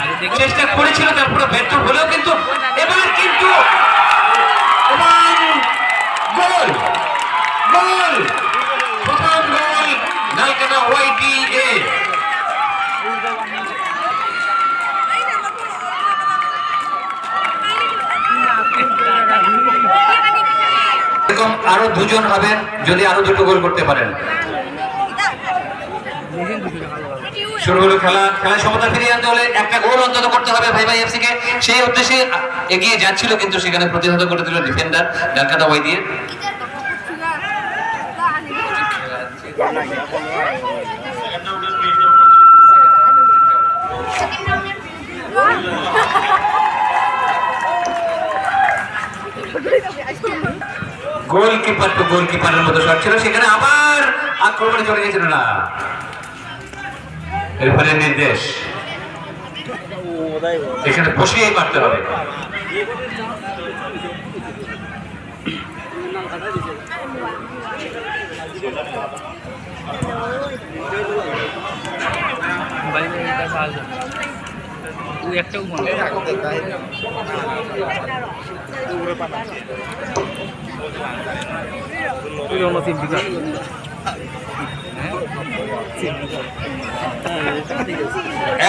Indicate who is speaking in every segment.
Speaker 1: একটু চেষ্টা করেছিল, তারপরে ব্যর্থ হলেও কিন্তু এবার কিন্তু গোল গোল প্রথম গোল নালকাটা ওয়াইটিএ। এরকম আরো দুজন হবেন যদি আরো দুটো গোল করতে পারেন। শুরু হলো খেলা, খেলায় সমতা ফিরিয়ে আনতে হলে একটা গোল অন্তত করতে হবে ভাই ভাই এফসি কে। সেই উদ্দেশ্যে এগিয়ে যাচ্ছিল কিন্তু সেখানে প্রতিহত করে দিল ডিফেন্ডার নালকাটা ওয়াইটিএ। গোলকিপার তো গোলকিপারের মতো শট ছিল, সেখানে আবার আক্রমণে চলে গেছিল না, রেফারির নির্দেশ এখানে বসিয়েই মারতে হবে।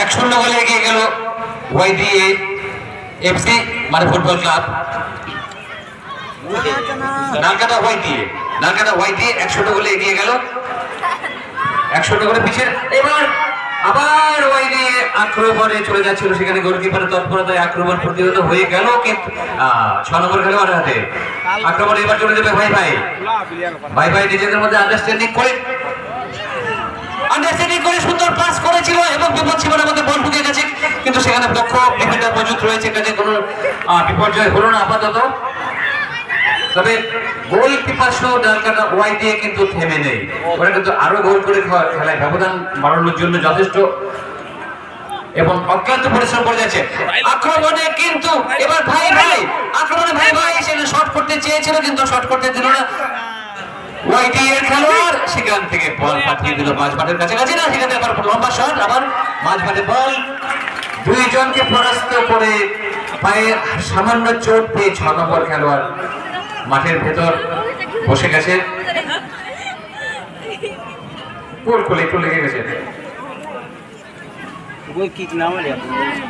Speaker 1: এক শূন্য গোলে এগিয়ে গেল ওয়াইটিএ এফসি মানে ফুটবল ক্লাব। নালকাটা ওয়াইটিএ 1-0 গোলে এগিয়ে গেল, 1-0 গোলে পিছিয়ে। এবার আবার ওয়াইটিএ আক্রমণে চলে যাচ্ছিল, সেখানে গোলকিপারের তৎপরতায় আক্রমণ প্রতিহত হয়ে গেল, কিন্তু 6 নম্বর খেলোয়াড়ের হাতে আক্রমণ এবার চলে যাবে ভাই ভাই নিজেদের মধ্যে আন্ডারস্ট্যান্ডিং করে সুন্দর পাস করেছিল এবং বিপদ সীমার মধ্যে বল ঢুকে গেছে, কিন্তু সেখানে দক্ষ ডিফেন্ডার মজুদ রয়েছে, কাজে কোনো বিপর্যয় হলো না আপাতত। তবে গোলকিপার সহ নালকাটা ওয়াইটিএ কিন্তু থেমে নেই, ওরা কিন্তু আরো গোল করে খেলায় ব্যবধান বাড়ানোর জন্য যথেষ্ট এবং অক্লান্ত পরিশ্রম করে যাচ্ছে। আক্রমণে কিন্তু এবার আক্রমণে ভাই সেখানে শট করতে চেয়েছিল কিন্তু শট করতে দিল না ওয়াইটিএ এর খেলোয়াড়, সেখান থেকে বল পাঠিয়ে দিল মাঝমাঠের কাছাকাছি না, সেখানে আবার লম্বা শট, আবার মাঝমাঠে বল, দুইজনকে পরাস্ত করে পায়ে সামান্য চোট পেয়ে 6 নম্বর খেলোয়াড় মাঠের ভেতর বসে গেছে, গোল করে একটু লেগে গেছে।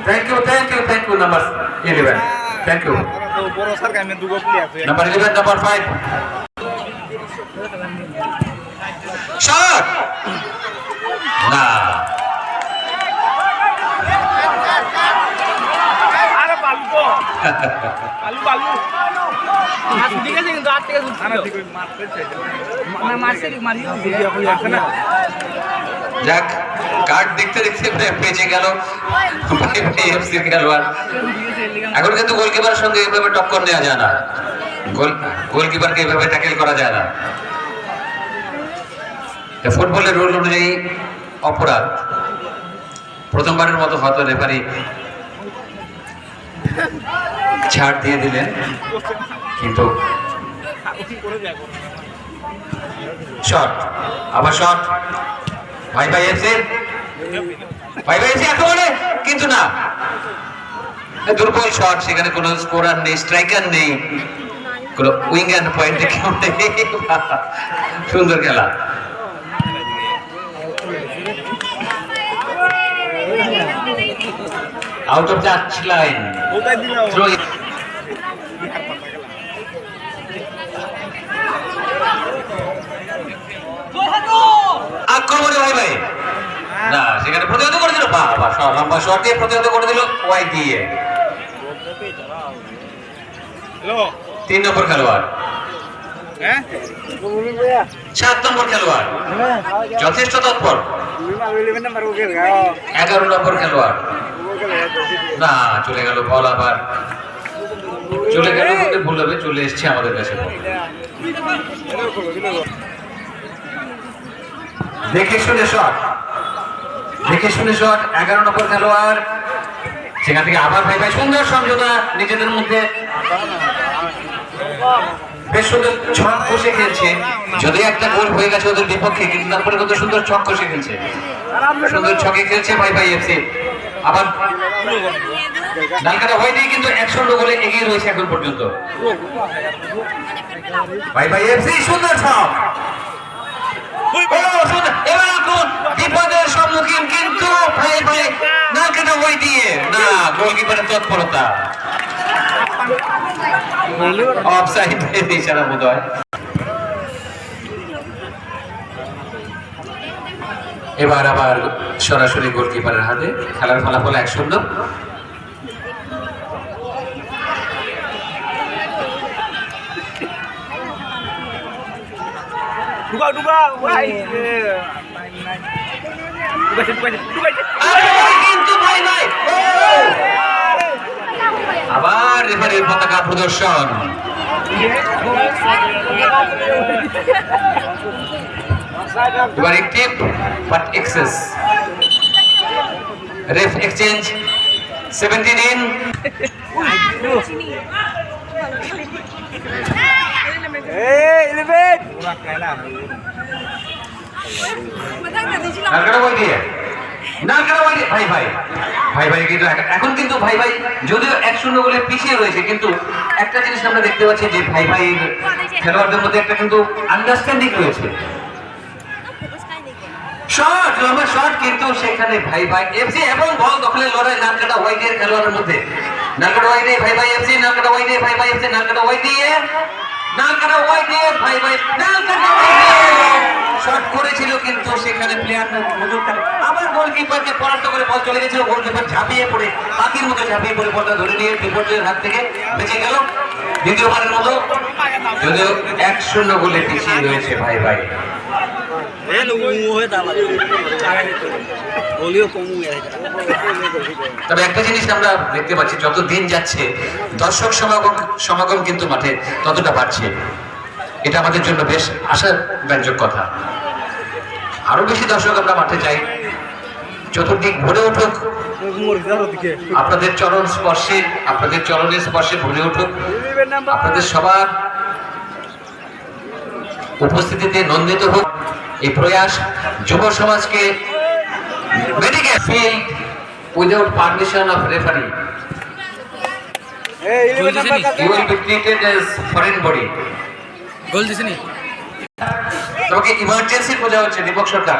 Speaker 1: Thank you number 11, thank you number 11, number 5 shot না,
Speaker 2: আরে বালু বালু ঠিক আছে, কিন্তু আর থেকে মারতে না।
Speaker 1: যাক, কার্ড দেখতে দেখতে পেঁচে গেল এফসির খেলোয়াড়। এখন কিন্তু গোলকিপারের সঙ্গে এইভাবে টক্কর নেওয়া যায় না, গোলকিপারকে এইভাবে ট্যাকেল করা যায় না, ফুটবলের রুল অনুযায়ী অপরাধ। প্রথমবারের মতো হয়তো রেফারি ছাড় দিয়ে দিলেন, কিন্তু শট, আবার শট ভাই এফসি একেবারে, কিন্তু না, দুর্বল শট, সেখানে কোনো স্কোরার নেই, স্ট্রাইকার নেই, কোনো উইঙ্গার পয়েন্টে কেউ নেই। সুন্দর খেলা, আউট অফ টাচ লাইন, আক্রমণে ভাই না, সেখানে প্রতিহত করে দিল, লম্বা শট দিয়ে প্রতিহত করে দিল ওয়াইটিএ। 3 নম্বর খেলোয়াড়, 7 নম্বর খেলোয়াড় যথেষ্ট তৎপর, 11 নম্বর খেলোয়াড় না, চলে গেল বল, আবার চলে গেল, ভুল হবে, চলে এসছে আমাদের কাছে। দেখে শুনে শট, 11 নম্বর খেলোয়াড়, সেখান থেকে আবার ভাই সুন্দর সমঝোতা নিজেদের মধ্যে, বেশ সুন্দর ছক কষে খেলছে, যদি একটা গোল হয়ে গেছে ওদের বিপক্ষে, কিন্তু তারপরে কত সুন্দর ছক কষে খেলছে। সুন্দর ছকে খেলছে ভাই ভাই এফসি। আবার নালকাটা হয়নি কিন্তু 1-0 গোলে এগিয়ে রয়েছে এখন পর্যন্ত ভাই ভাই এফসি। সুন্দর ছক, এবার এখন বিপদের সম্মুখীন কিন্তু ভাই ভাই নালকাটা হই দিয়ে না, গোলকিপারের তৎপরতা, অফসাইড ইশারা বোধ হয়। এবার আবার সরাসরি গোলকিপারের হাতে, খেলার ফলাফল 1-0। কিন্তু ভাই ভাই আবার রেফারির পতাকা প্রদর্শন। এবার একটি বাট এক্সেস, রেফ এক্সচেঞ্জ 17 in। এখন কিন্তু ভাই ভাই যদিও 1-0 গোলে পিছিয়ে রয়েছে, কিন্তু একটা জিনিস আমরা দেখতে পাচ্ছি যে ভাই ভাই খেলোয়াড়দের মধ্যে একটা কিন্তু আন্ডারস্ট্যান্ডিং রয়েছে। শট, লম্বা শট, কিন্তু সেখানে ভাই ভাই এফসি এবং বল দখলের লড়াই নালকাটা ওয়াইডের খেলোয়াড়ের মধ্যে। নালকাটা ওয়াইডে ভাই ভাই এফসি, নালকাটা ওয়াইডে ভাই ভাই এফসি, নালকাটা ওয়াইডে ভাই ভাই নালকাটা শট করেছিল, কিন্তু সেখানে প্লেয়ার আবার গোলকিপারকে পরাস্ত করে বল চলে গেছিল। গোলকিপার ঝাঁপিয়ে পড়ে, পাখির মতো ঝাঁপিয়ে পড়ে বলটা ধরে নিয়ে বিপর্যয়ের হাত থেকে বেঁচে গেল দ্বিতীয়বারের মতো, যদিও 1-0 গোলে পিছিয়ে রয়েছে ভাই ভাই। তবে একটা জিনিস আমরা দেখতে পাচ্ছি, যত দিন যাচ্ছে দর্শক সমাগম কিন্তু মাঠে ততটা বাড়ছে। এটা আমাদের জন্য বেশ আশাব্যঞ্জক কথা। আরো বেশি দর্শক আমরা মাঠে চাই, চতুর্দিক ভরে উঠুক, আপনাদের চরণ স্পর্শে, আপনাদের চরণের স্পর্শে ভরে উঠুক, আপনাদের সবার উপস্থিতিতে নন্দিত হোক এই প্রয়াস। যুব সমাজকে medical field without permission of referee you will be treated as foreign body।
Speaker 2: গোল দিছেনি,
Speaker 1: তোমাকে ইমার্জেন্সি খোঁজা হচ্ছে দীপক সরকার।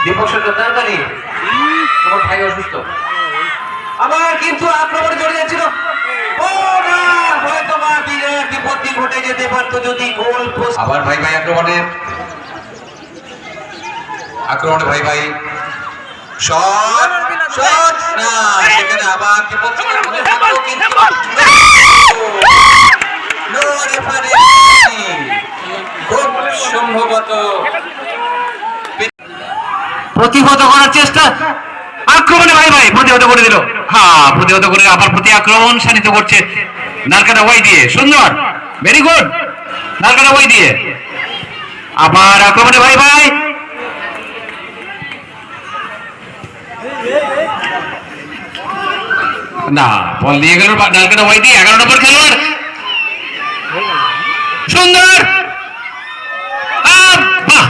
Speaker 1: দীপক সরকার তাড়াতাড়ি, তোমার ভাই অসুস্থ। আবার কিন্তু আক্রমণে চলে যাচ্ছিল, ও না, হয়তো বা বিরাট বিপত্তি ঘটে যেতে পারতো যদি গোল পোস্ট। আবার ভাই ভাই আক্রমণে ভাই ভাই শট, শট না, সেখানে আবার বিপত্তি খুব সম্ভবত প্রতিহত করার চেষ্টা। আক্রমণে ভাই ভাই প্রতিহত করে দিল, হ্যাঁ প্রতিহত করে আবার প্রতি আক্রমণ শানিত করছে নালকাটা ওয়াই দিয়ে। সুন্দর, ভেরি গুড, নালকাটা ওয়াই দিয়ে আবার আক্রমণে ভাই ভাই। না, বল নিয়ে গেল নালকাটা ওয়াই দিয়ে, 11 নম্বর খেলোয়াড়। সুন্দর, বাহ,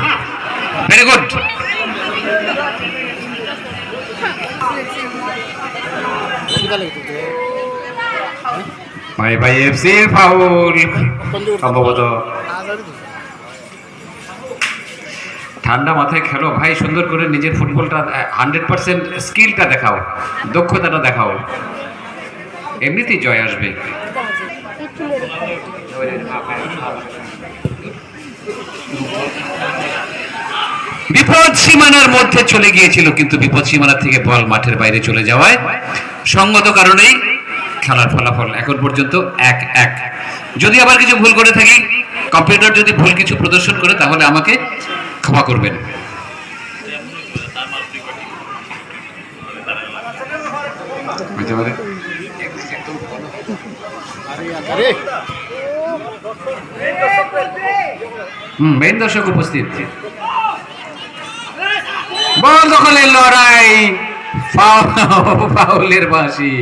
Speaker 1: ভেরি গুড। ভাই ভাই এফসি ফাউল সম্ভবত। ঠান্ডা মাথায় খেলো ভাই, সুন্দর করে নিজের ফুটবলটা 100% স্কিলটা দেখাও, দক্ষতাটা দেখাও, এমনিতেই জয় আসবে। বিপদ সীমানার মধ্যে চলে গিয়েছিল, কিন্তু বিপদ সীমানা থেকে বল মাঠের বাইরে চলে যাওয়ায় সঙ্গত কারণেই খেলার ফলাফল এখন পর্যন্ত 1-1। যদি আবার কিছু ভুল করে থাকি, কম্পিউটার যদি ভুল কিছু প্রদর্শন করে, তাহলে আমাকে ক্ষমা করবেন। মেইন দর্শক উপস্থিত। বল দখলের লড়াই, ফাউলের বাঁশি।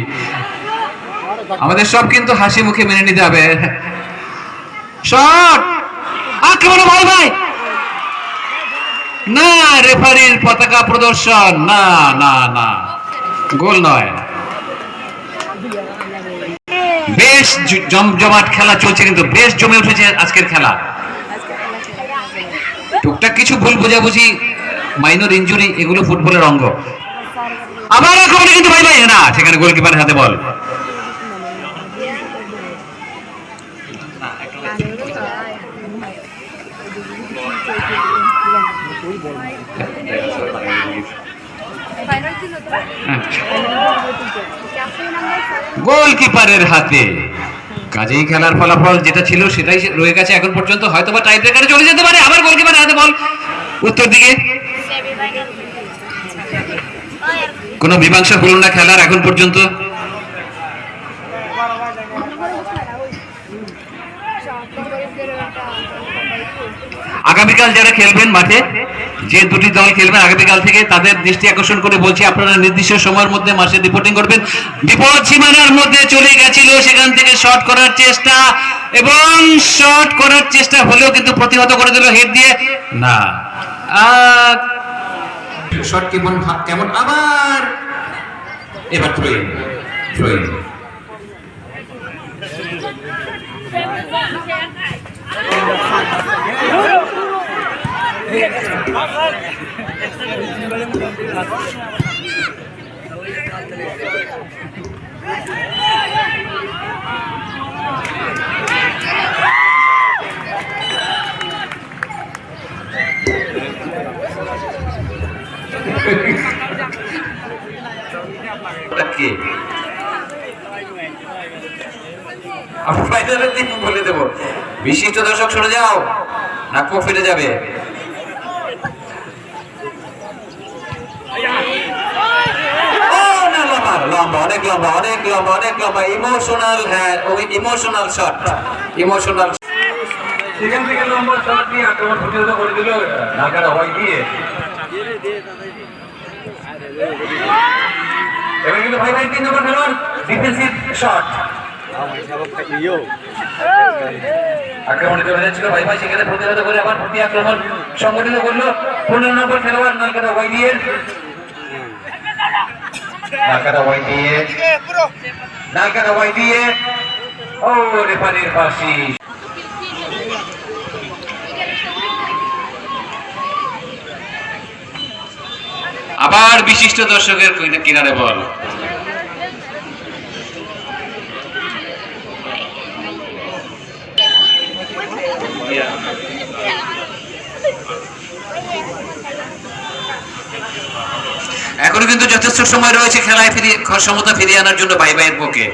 Speaker 1: আমাদের সব কিন্তু হাসি মুখে মেনে নিতে হবে। শট, আক্রমণ, ভাই ভাই না, রেফারির পতাকা প্রদর্শন, না না না, গোল নয়। বেশ জমজমাট খেলা চলছে, কিন্তু বেশ জমে উঠেছে আজকের খেলা। টুকটাক কিছু ভুল বোঝাবুঝি, মাইনর ইনজুরি, এগুলো ফুটবলের অঙ্গ। আবার আক্রমণে কিন্তু ভাই ভাই না, সেখানে গোলকিপারের হাতে বল। গোলকিপারের হাতে, কাজেই খেলার ফলাফল যেটা ছিল সেটাই রয়ে গেছে এখন পর্যন্ত। হয়তো বা টাই ব্রেকারে চলে যেতে পারে। আবার গোলকিপারের হাতে বল উত্তর দিকে। কোনো মীমাংসা হলো না খেলার এখন পর্যন্ত। আগামীকাল যারা খেলবেন মাঠে, যে দুটি দল খেলবেন আগামীকাল থেকে, তাদের দৃষ্টি আকর্ষণ করে বলছি, আপনারা নির্দিষ্ট সময়ের মধ্যে মাঠে রিপোর্টিং করবেন। বিপদ সীমানার মধ্যে চলে গেছিল, সেখান থেকে শট করার চেষ্টা, এবং শট করার চেষ্টা হলেও কিন্তু প্রতিহত করে দিল হেড দিয়ে। না, শট কেমন কেমন, আবার এবার থ্রোইন। বলে দেব, বিশিষ্ট দর্শক সরে যাও, নাক ফিরে যাবে। অনেক লম্বা, ইমোশনাল, হ্যাঁ ওই ইমোশনাল শট, ইমোশনাল। সেখান থেকে লম্বা শট নিয়ে আক্রমণ প্রতিহত করে দিল ঢাকার হওয়াই দিয়ে। এবার কিন্তু ভাই ভাই 3 নম্বর খেলোয়াড়, ডিফেন্সিভ শট, আক্রমণে চলে যাচ্ছিল ভাই ভাই, সেখানে প্রতিহত করে আবার প্রতি আক্রমণ সংগঠিত করলো 15 নম্বর খেলোয়াড় নালকাটা ওয়াই দিয়ে। ও রেফারির ফাঁসি। আবার বিশিষ্ট দর্শকের কিনারে বল। এখনো কিন্তু যথেষ্ট সময় রয়েছে খেলায় সমতা ফিরিয়ে আনার জন্য ভাই ভাইয়ের পক্ষে।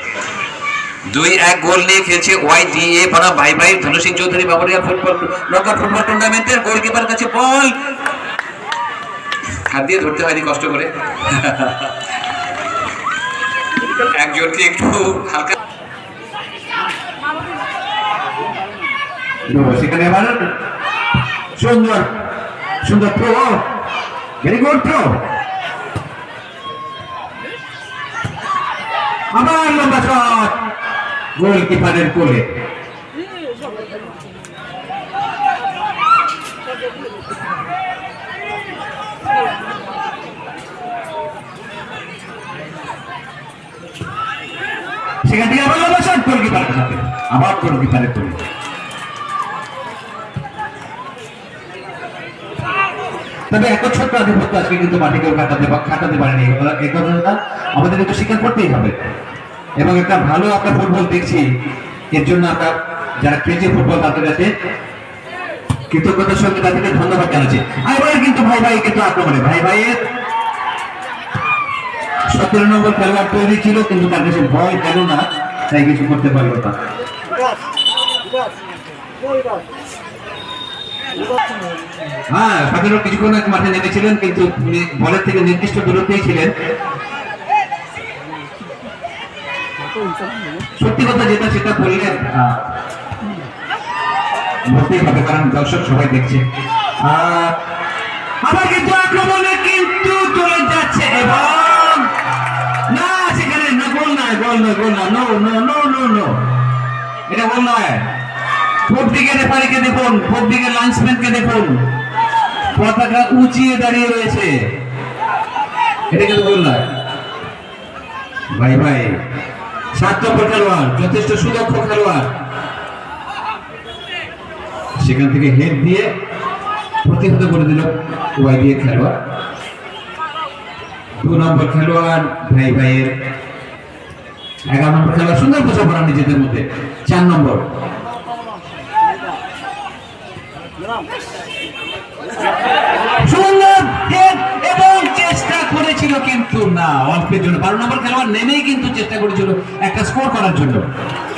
Speaker 1: 2-1 গোল নিয়ে খেলছে ওয়াইডিএ বনাম ভাই ভাই। ধনু Singh Chowdhury Memorial knockout football টুর্নামেন্টের গোলকিপার কাছে বল, হাত দিয়ে ধরতে হয়নি কষ্ট করে, একজনকে একটু হালকা। সেখানে আবার সুন্দর সুন্দর থ্রো, ভেরি গুড থ্রো, আবার লম্বা শট, গোলকিপারের কোলে। সেখান থেকে আবার লম্বা শট, গোলকিপারের হাতে, আবার গোলকিপারের কোলে। তবে একচ্ছত্র আধিপত্য আজকে কিন্তু মাঠে কেউ খাটাতে পারেনি, এই কথাটা আমাদের একটু স্বীকার করতেই হবে। এবং একটা ভালো আমরা ফুটবল দেখছি, এর জন্য আমরা যারা খেলছে ফুটবল তাদের কাছে কৃতজ্ঞতার সঙ্গে তাদেরকে ধন্যবাদ জানাচ্ছি। এবার কিন্তু ভাই ভাই কিন্তু আক্রমণে ভাই ভাইয়ের 17 নম্বর খেলোয়াড় তৈরি ছিল, কিন্তু তার কাছে ভয় গেল না, তাই কিছু করতে পারল না। হ্যাঁ, 17 কিছুক্ষণ মাঠে নেমেছিলেন, কিন্তু বলের থেকে নির্দিষ্ট দূরত্বেই ছিলেন। সত্যি কথা যেটা সেটা বললেন বলতেই হবে, কারণ দর্শক সবাই দেখছে। আবার কিন্তু আক্রমণে কিন্তু no no no no no, এটা গোল নয়। পূব দিকে রেফারিকে দেখুন, পূব দিকে লাইন্সম্যানকে দেখুন, পতাকা উঁচিয়ে দাঁড়িয়ে রয়েছে, এটা কিন্তু গোল নয়। ভাই ভাই 7 নম্বর খেলোয়াড়, যথেষ্ট সুদক্ষ খেলোয়াড়, সেখান থেকে হেড দিয়ে প্রতিহত করে দিল ওয়াই দিয়ে খেলোয়াড়। 2 নম্বর খেলোয়াড় ভাই ভাইয়ের, 11 নম্বর খেলোয়াড়, সুন্দর বোঝাপড়া নিজেদের মধ্যে। 4 নম্বর সুন্দর হেড এবং চেষ্টা করেছিল কিন্তু না, অল্পের জন্য। 12 নম্বর খেলোয়াড় নেমেই কিন্তু চেষ্টা করেছিল একটা স্কোর করার জন্য,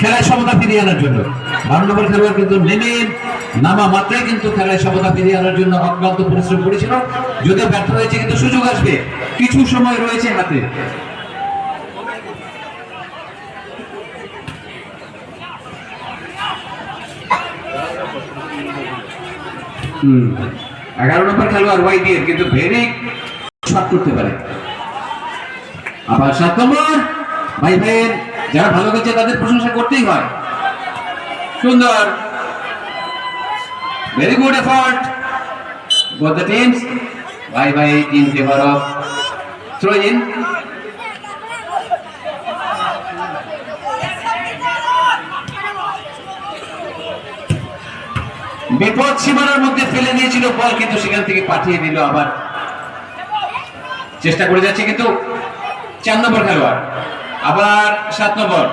Speaker 1: খেলায় সমতা ফিরিয়ে আনার জন্য। 12 নম্বর খেলোয়াড় কিন্তু নেমে নামা মাত্রই কিন্তু খেলায় সমতা ফিরিয়ে আনার জন্য অক্লান্ত পরিশ্রম করেছিল। যদিও ব্যর্থ হয়েছে, কিন্তু সুযোগ আসবে, কিছু সময় রয়েছে হাতে। হুম, 11 নম্বর খেলোয়াড় ওয়াই দিয়ে কিন্তু ভেরি শট করতে পারে। আবার 7 নম্বর ভাই ভাইয়ের, যারা ভালো খেলছে তাদের প্রশংসা করতেই হয়। সুন্দর, very good effort both the teams. Bye bye in favor of throw in. বিপদ সীমানার মধ্যে ফেলে দিয়েছিল বল, কিন্তু সেখান থেকে পাঠিয়ে দিল। আবার চেষ্টা করে যাচ্ছে কিন্তু 4 নম্বর খেলোয়াড়, আবার 7 নম্বর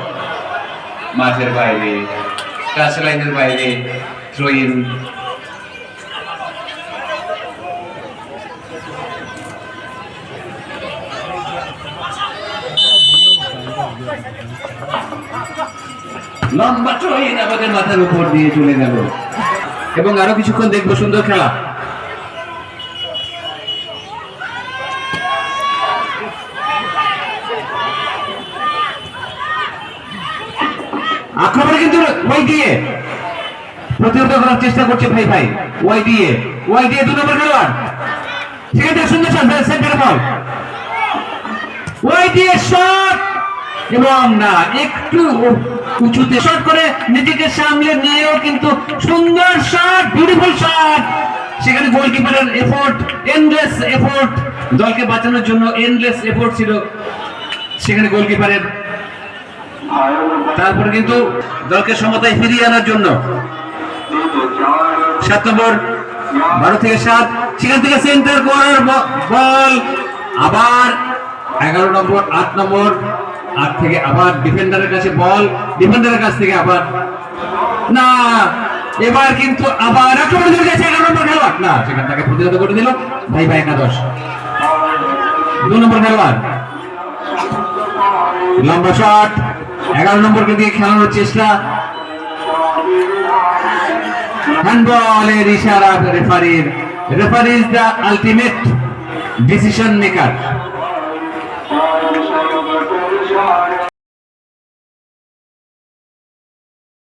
Speaker 1: মাঠের বাইরে, টাচ লাইনের বাইরে, থ্রো ইন। লম্বা থ্রো ইন আমাদের মাথার উপর দিয়ে চলে গেল, এবং আরো কিছুক্ষণ দেখবো সুন্দর খেলা। আক্রমণে কিন্তু ওয়াই দিয়ে প্রতিহত করার চেষ্টা করছে ভাই ভাই। ওয়াই দিয়ে 2 নম্বর খেলোয়াড়, সেখানে সুন্দর শট, সেন্টার বল, ওয়াই দিয়ে শট, এবং না, একটু উঁচুতে শট করে নিজেকে সামলে নিয়েও কিন্তু সুন্দর শট, বিউটিফুল শট। সেখানে গোলকিপারের এফোর্ট, এন্ডলেস এফোর্ট, দলকে বাঁচানোর জন্য এন্ডলেস এফোর্ট ছিল সেখানে গোলকিপারের। তারপরে কিন্তু দলকে সমতায় ফিরিয়ে আনার জন্য 7 নম্বর, 12 থেকে 7, সেখান থেকে সেন্টার করার বল, আবার 11 নম্বর, 8 নম্বর, 8 থেকে আবার ডিফেন্ডারের কাছে বল, ডিফেন্ডারের কাছ থেকে আবার না, এবার কিন্তু আবার আক্রমণ হয়ে গেছে 11 নম্বর খেলোয়াড়, না, সেখান থেকে প্রতিহত করে দিল ভাই ভাই একাদশ। 2 নম্বর খেলোয়াড়, লম্বা শট, 11 নম্বরকে দিয়ে খেলানোর চেষ্টা, হ্যান্ডবলের ইশারা রেফারির। Referee is the ultimate decision maker.